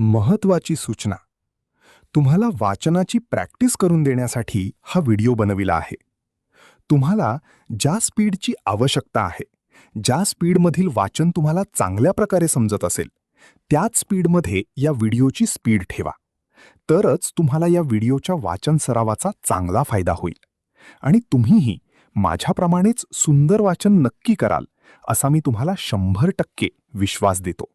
महत्त्वाची सूचना. तुम्हाला वाचनाची प्रॅक्टिस करून देण्यासाठी हा व्हिडिओ बनविला आहे. तुम्हाला ज्या स्पीडची आवश्यकता आहे, ज्या स्पीडमधील वाचन तुम्हाला चांगल्या प्रकारे समजत असेल, त्याच स्पीडमध्ये या व्हिडिओची स्पीड ठेवा. तरच तुम्हाला या व्हिडिओच्या वाचन सरावाचा चांगला फायदा होईल आणि तुम्हीही माझ्याप्रमाणेच सुंदर वाचन नक्की कराल असा मी तुम्हाला 100% विश्वास देतो.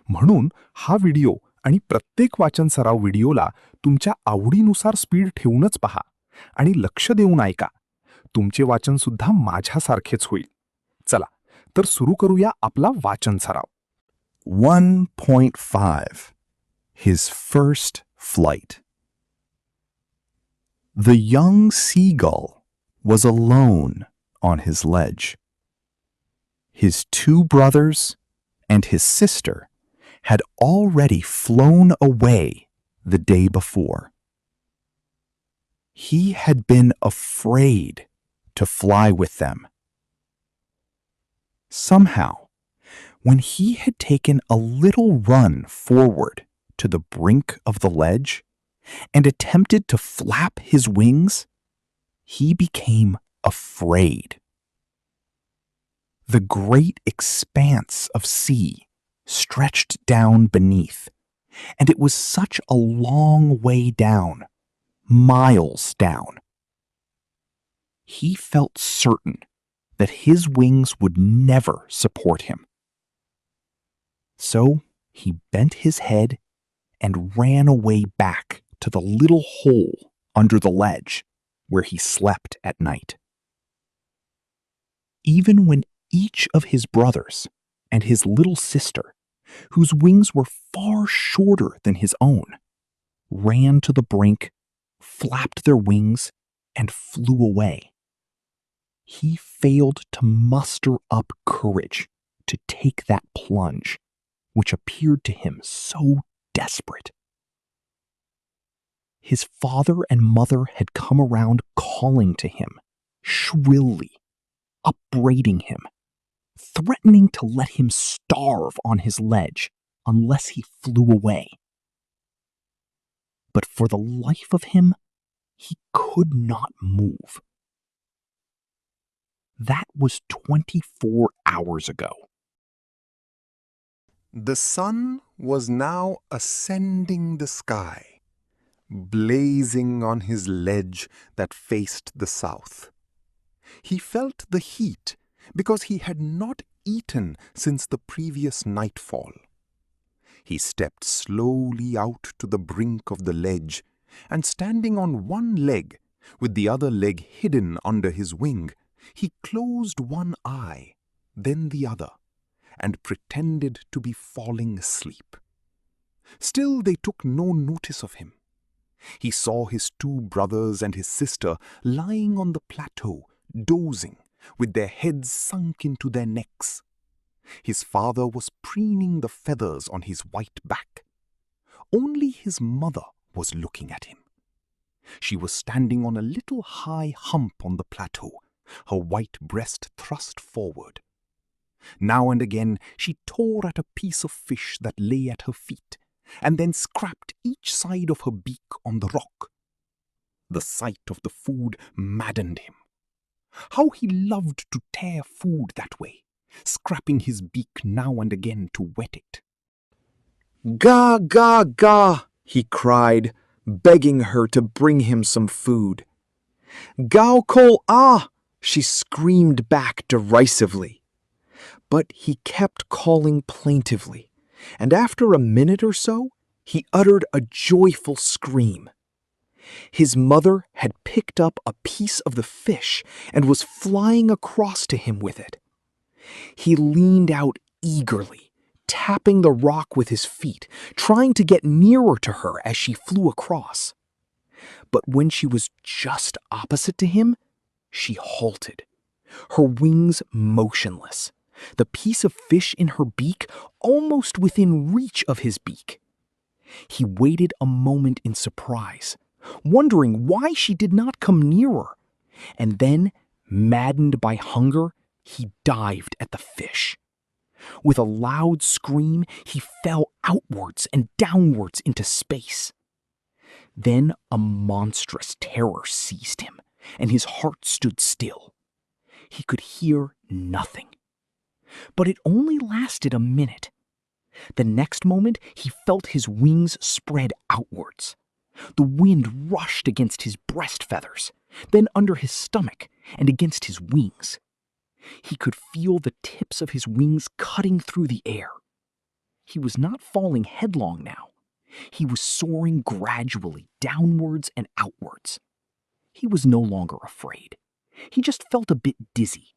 म्हणून हा व्हिडिओ आणि प्रत्येक वाचन सराव व्हिडिओला तुमच्या आवडीनुसार स्पीड ठेवूनच पहा आणि लक्ष देऊन ऐका. तुमचे वाचन सुद्धा माझ्यासारखेच होईल. चला तर सुरू करूया आपला वाचन सराव. 1.5 His first flight. The young seagull was alone on his ledge. His 2 brothers and his sister had already flown away the day before. He had been afraid to fly with them. Somehow, when he had taken a little run forward to the brink of the ledge and attempted to flap his wings, he became afraid. The great expanse of sea stretched down beneath, and it was such a long way down, miles down. He felt certain that his wings would never support him. So he bent his head and ran away back to the little hole under the ledge where he slept at night. Even when each of his brothers and his little sister, whose wings were far shorter than his own, ran to the brink, flapped their wings, and flew away, he failed to muster up courage to take that plunge, which appeared to him so desperate. His father and mother had come around calling to him, shrilly, upbraiding him, threatening to let him starve on his ledge unless he flew away. But for the life of him, he could not move. That was 24 hours ago. The sun was now ascending the sky, blazing on his ledge that faced the south. He felt the heat because he had not eaten since the previous nightfall. He stepped slowly out to the brink of the ledge, and standing on one leg, with the other leg hidden under his wing, he closed one eye, then the other, and pretended to be falling asleep. Still they took no notice of him. He saw his 2 brothers and his sister lying on the plateau, dozing, with their heads sunk into their necks. His father was preening the feathers on his white back. Only his mother was looking at him. She was standing on a little high hump on the plateau, her white breast thrust forward. Now and again she tore at a piece of fish that lay at her feet, and then scraped each side of her beak on the rock. The sight of the food maddened him. How he loved to tear food that way, scraping his beak now and again to wet it. "Ga, ga, ga," he cried, begging her to bring him some food. "Gao ko ah," she screamed back derisively. But he kept calling plaintively, and after a minute or so, he uttered a joyful scream. His mother had picked up a piece of the fish and was flying across to him with it. He leaned out eagerly, tapping the rock with his feet, trying to get nearer to her as she flew across. But when she was just opposite to him, she halted, her wings motionless, the piece of fish in her beak almost within reach of his beak. He waited a moment in surprise, wondering why she did not come nearer, and then, maddened by hunger, he dived at the fish. With a loud scream, he fell outwards and downwards into space. Then a monstrous terror seized him, and his heart stood still. He could hear nothing. But it only lasted a minute. The next moment, he felt his wings spread outwards. The wind rushed against his breast feathers, then under his stomach and against his wings. He could feel the tips of his wings cutting through the air. He was not falling headlong now. He was soaring gradually downwards and outwards. He was no longer afraid. He just felt a bit dizzy.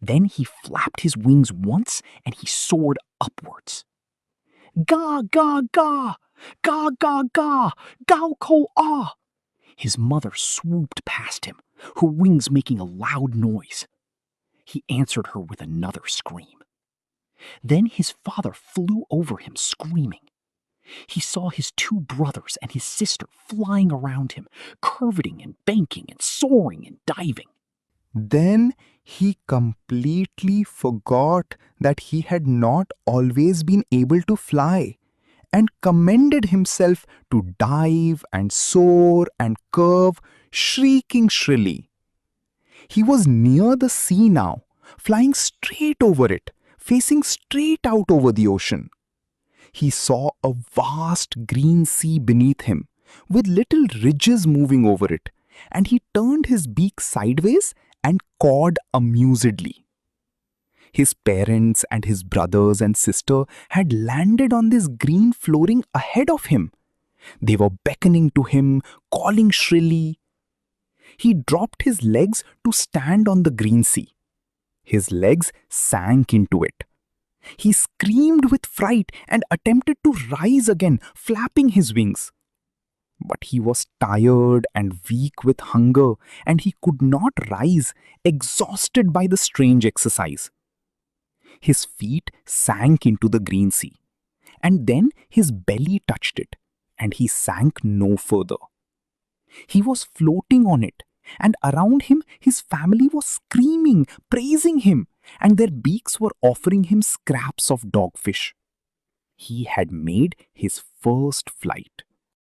Then he flapped his wings once and he soared upwards. Ga, ga, ga! Ga, ga, ga! Gao ko ah! His mother swooped past him, her wings making a loud noise. He answered her with another scream. Then his father flew over him, screaming. He saw his two brothers and his sister flying around him, curveting and banking and soaring and diving. Then he completely forgot that he had not always been able to fly, and commended himself to dive and soar and curve, shrieking shrilly. He was near the sea now, flying straight over it, facing straight out over the ocean. He saw a vast green sea beneath him, with little ridges moving over it, and he turned his beak sideways and cawed amusedly. His parents and his brothers and sister had landed on this green flooring ahead of him. They were beckoning to him, calling shrilly. He dropped his legs to stand on the green sea. His legs sank into it. He screamed with fright and attempted to rise again, flapping his wings. But he was tired and weak with hunger, and he could not rise, exhausted by the strange exercise. His feet sank into the green sea, and then his belly touched it, and he sank no further. He was floating on it, and around him his family was screaming, praising him, and their beaks were offering him scraps of dogfish. He had made his first flight.